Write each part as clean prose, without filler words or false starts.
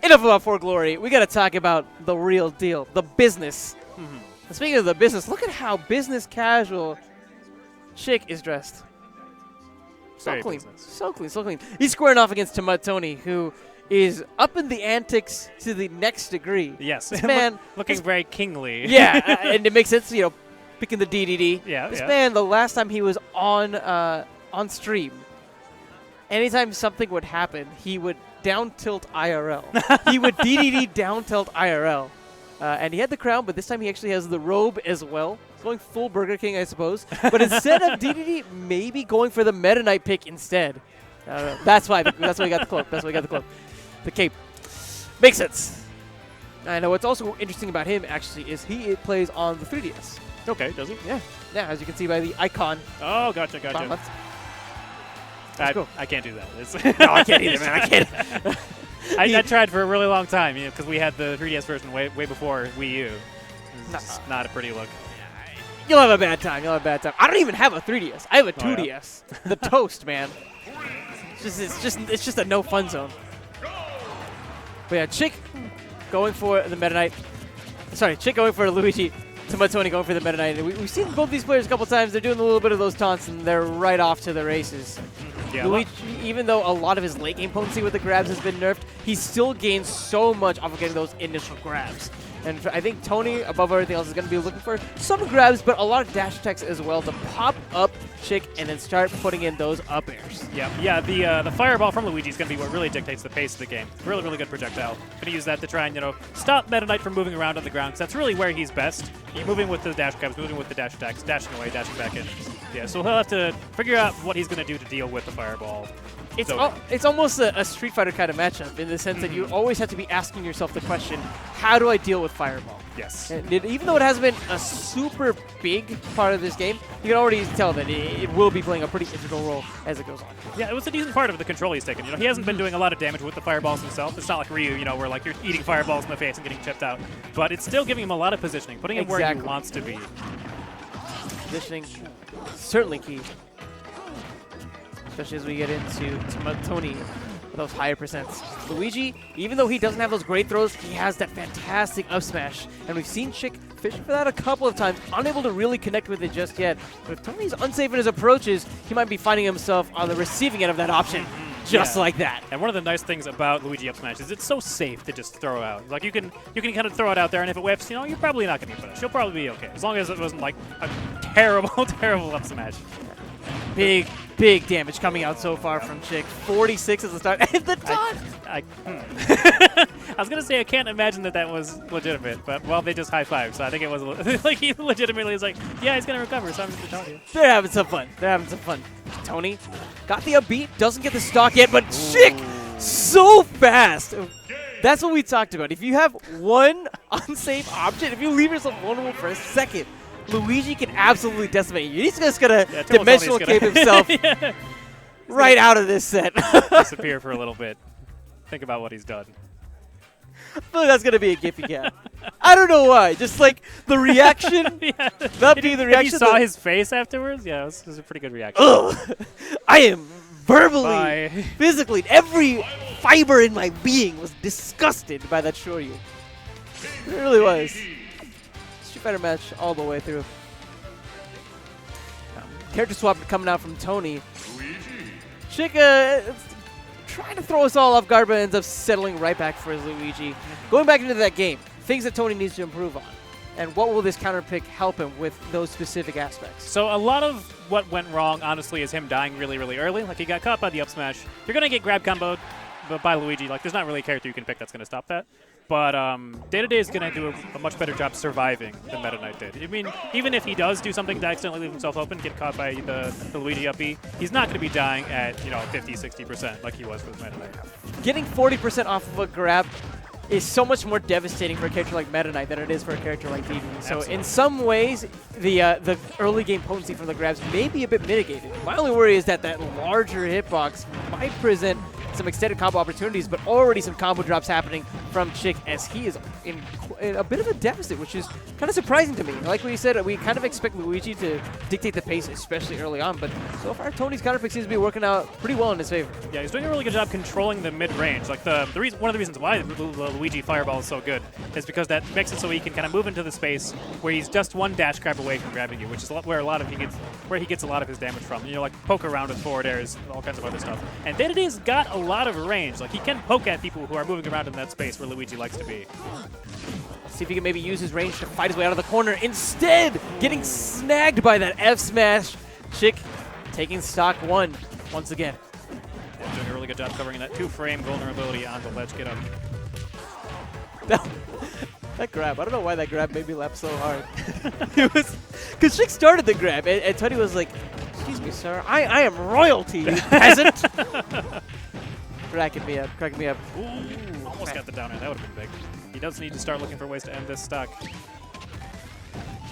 enough about For Glory. We got to talk about the real deal, the business. Speaking of the business, look at how business casual Chic is dressed. So Very clean. business. So clean, so clean. He's squaring off against Tony, who is up in the antics to the next degree. Yes. This man looking very kingly. Yeah, and it makes sense, picking the DDD. Yeah, This yeah. man, the last time he was on stream, anytime something would happen, he would down tilt IRL. He would DDD down tilt IRL. And he had the crown, but this time he actually has the robe as well. He's going full Burger King, I suppose. But instead of DDD, maybe going for the Meta Knight pick instead. That's why. That's why he got the cloak. That's why he got the cloak. The cape. Makes sense. I know what's also interesting about him, actually, is he plays on the 3DS. Okay, does he? Yeah. Yeah, as you can see by the icon. Oh, gotcha, Bottom gotcha. left. Cool. I can't do that. No, I can't either, man. I can't. I tried for a really long time, because we had the 3DS version way before Wii U. It's not a pretty look. You'll have a bad time. You'll have a bad time. I don't even have a 3DS. I have a 2DS. The toast, man. It's just a no fun zone. But yeah, Chic going for the Meta Knight. Sorry, Chic going for Luigi. Tony going for the Meta Knight. We've seen both these players a couple times. They're doing a little bit of those taunts, and they're right off to the races. Yeah, Luigi, even though a lot of his late game potency with the grabs has been nerfed, he still gains so much off of getting those initial grabs. And I think Tony, above everything else, is going to be looking for some grabs, but a lot of dash attacks as well to pop up Chic and then start putting in those up airs. Yeah. The fireball from Luigi is going to be what really dictates the pace of the game. Really, really good projectile. Going to use that to try and stop Meta Knight from moving around on the ground. 'Cause that's really where he's best. He's moving with the dash grabs, moving with the dash attacks, dashing away, dashing back in. Yeah, so he'll have to figure out what he's going to do to deal with the fireball. It's almost a Street Fighter kind of matchup in the sense that you always have to be asking yourself the question, how do I deal with Fireball? Yes. And even though it hasn't been a super big part of this game, you can already tell that it will be playing a pretty integral role as it goes on. Yeah, it was a decent part of the control he's taken. He hasn't been doing a lot of damage with the fireballs himself. It's not like Ryu, where like you're eating fireballs in the face and getting chipped out. But it's still giving him a lot of positioning, putting him where he wants to be. Positioning, certainly key. Especially as we get into Tony with those higher percents. Luigi, even though he doesn't have those great throws, he has that fantastic up smash. And we've seen Chic fishing for that a couple of times, unable to really connect with it just yet. But if Tony's unsafe in his approaches, he might be finding himself on the receiving end of that option. Just like that. And one of the nice things about Luigi up smash is it's so safe to just throw out. Like you can kind of throw it out there, and if it whiffs, you're probably not going to be punished. You'll probably be okay, as long as it wasn't like a terrible, terrible up smash. Big damage coming out so far from Chic. 46 at the start. And the taunt! I was going to say I can't imagine that was legitimate, but, well, they just high-fived, so I think it was like he legitimately was like, yeah, he's going to recover, so I'm just going to tell you. They're having some fun. Tony got the upbeat, doesn't get the stock yet, but Chic so fast. That's what we talked about. If you have one unsafe option, if you leave yourself vulnerable for a second, Luigi can absolutely decimate you. He's just going to dimensional cape himself right out of this set. Disappear for a little bit. Think about what he's done. I feel like that's going to be a gif you get. I don't know why. Just like the reaction. That being the reaction. You saw his face afterwards? Yeah, it was a pretty good reaction. Ugh. I am verbally, physically, every fiber in my being was disgusted by that Shoryu. It really was. Street Fighter match all the way through. Character swap coming out from Tony. Chic trying to throw us all off guard, but ends up settling right back for his Luigi. Going back into that game, things that Tony needs to improve on. And what will this counter pick help him with those specific aspects? So a lot of what went wrong, honestly, is him dying really, really early. Like, he got caught by the up smash. You're going to get grab comboed by Luigi. Like, there's not really a character you can pick that's going to stop that. But DDD is going to do a much better job surviving than Meta Knight did. I mean, even if he does do something to accidentally leave himself open, get caught by the Luigi up B, he's not going to be dying at 50, 60% like he was with Meta Knight. Getting 40% off of a grab is so much more devastating for a character like Meta Knight than it is for a character like DDD. So Absolutely. in some ways, the early game potency from the grabs may be a bit mitigated. My only worry is that larger hitbox might present some extended combo opportunities, but already some combo drops happening from Chic, as he is in a bit of a deficit, which is kind of surprising to me. Like we said, we kind of expect Luigi to dictate the pace, especially early on, but so far Tony's counter pick seems to be working out pretty well in his favor. Yeah, he's doing a really good job controlling the mid-range. Like one of the reasons why the Luigi fireball is so good is because that makes it so he can kind of move into the space where he's just one dash grab away from grabbing you, which is where he gets a lot of his damage from. You know, like poke around with forward airs, all kinds of other stuff. And DDD's got a lot of range. Like he can poke at people who are moving around in that space where Luigi likes to be. Let's see if he can maybe use his range to fight his way out of the corner. Instead, getting snagged by that F smash. Chic taking stock one once again. Yeah, doing a really good job covering that 2-frame vulnerability on the ledge get up. That grab, I don't know why that grab made me laugh so hard. It was because Chic started the grab, and Tony was like, "Excuse me, sir, I am royalty, you peasant." Cracking me up, cracking me up. Ooh, almost got the down air. That would have been big. He does need to start looking for ways to end this stock.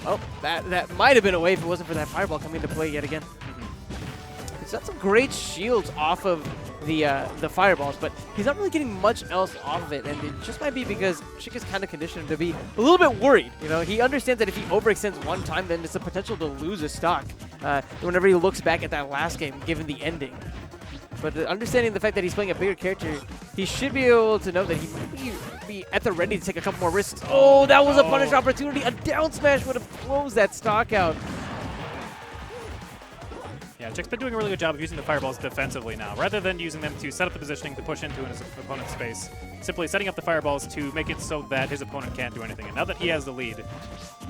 Oh, that might have been away if it wasn't for that fireball coming into play yet again. He's got some great shields off of the fireballs, but he's not really getting much else off of it, and it just might be because Chic is kind of conditioned to be a little bit worried. You know, he understands that if he overextends one time, then it's a potential to lose a stock whenever he looks back at that last game, given the ending. But understanding the fact that he's playing a bigger character, he should be able to know that he might be at the ready to take a couple more risks. Oh, that was a punish opportunity. A down smash would have closed that stock out. Yeah, Chic's been doing a really good job of using the fireballs defensively now. Rather than using them to set up the positioning to push into his opponent's space, simply setting up the fireballs to make it so that his opponent can't do anything. And now that he has the lead,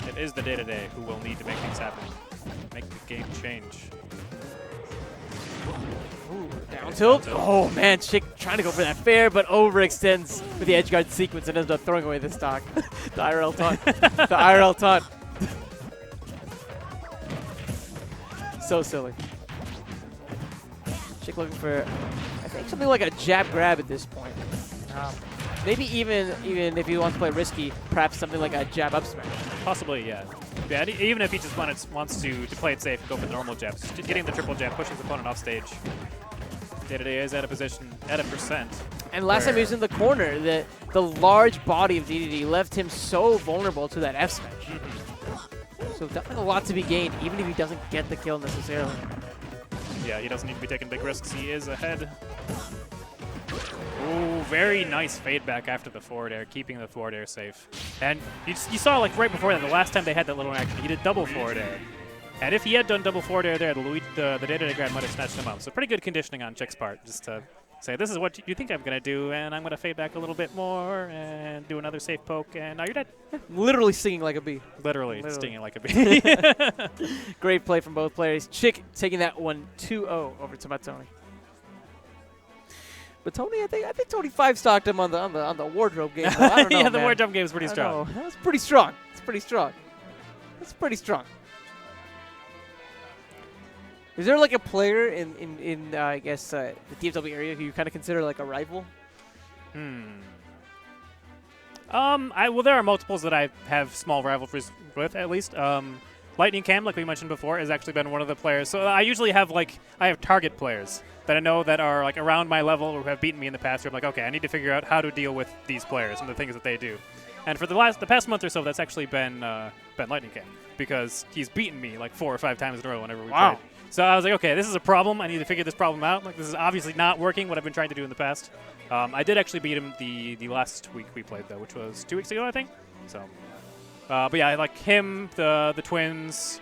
it is the DDD who will need to make things happen, make the game change. Ooh, down tilt. Oh man, Chic trying to go for that fair, but overextends with the edge guard sequence and ends up throwing away the stock. The IRL taunt. The IRL taunt. So silly. Chic looking for, I think, something like a jab grab at this point. Maybe even if he wants to play risky, perhaps something like a jab up smash. Possibly, yeah. Yeah, even if he just wants to play it safe and go for the normal jabs, just getting the triple jab, pushing his opponent off stage. DDD is at a position, at a percent. And last time he was in the corner, the large body of DDD left him so vulnerable to that F smash. So definitely a lot to be gained, even if he doesn't get the kill necessarily. Yeah, he doesn't need to be taking big risks. He is ahead. Ooh, very nice fade back after the forward air, keeping the forward air safe. And you saw, like, right before that, the last time they had that little interaction, he did double forward air. And if he had done double forward air there, the DDD grab might have snatched him up. So pretty good conditioning on Chic's part, just to say, this is what you think I'm going to do, and I'm going to fade back a little bit more and do another safe poke, and now you're dead. Literally stinging like a bee. Literally stinging like a bee. Great play from both players. Chic taking that one 2-0 over to Tony. But Tony, I think Tony 5-stocked him on the wardrobe game. I don't know, yeah, the man. wardrobe game is pretty strong. That's pretty strong. It's pretty strong. That's pretty strong. Is there like a player in I guess the DFW area who you kind of consider like a rival? Well, there are multiples that I have small rivalries with, at least. Lightning Cam, like we mentioned before, has actually been one of the players. So I usually have I have target players that I know that are like around my level or have beaten me in the past. Where I'm like, okay, I need to figure out how to deal with these players and the things that they do. And for the past month or so, that's actually been Lightning Cam, because he's beaten me like 4 or 5 times in a row whenever we played. So I was like, okay, this is a problem. I need to figure this problem out. Like, this is obviously not working, what I've been trying to do in the past. I did actually beat him the last week we played, though, which was 2 weeks ago, I think. So, but yeah, I like him, the twins,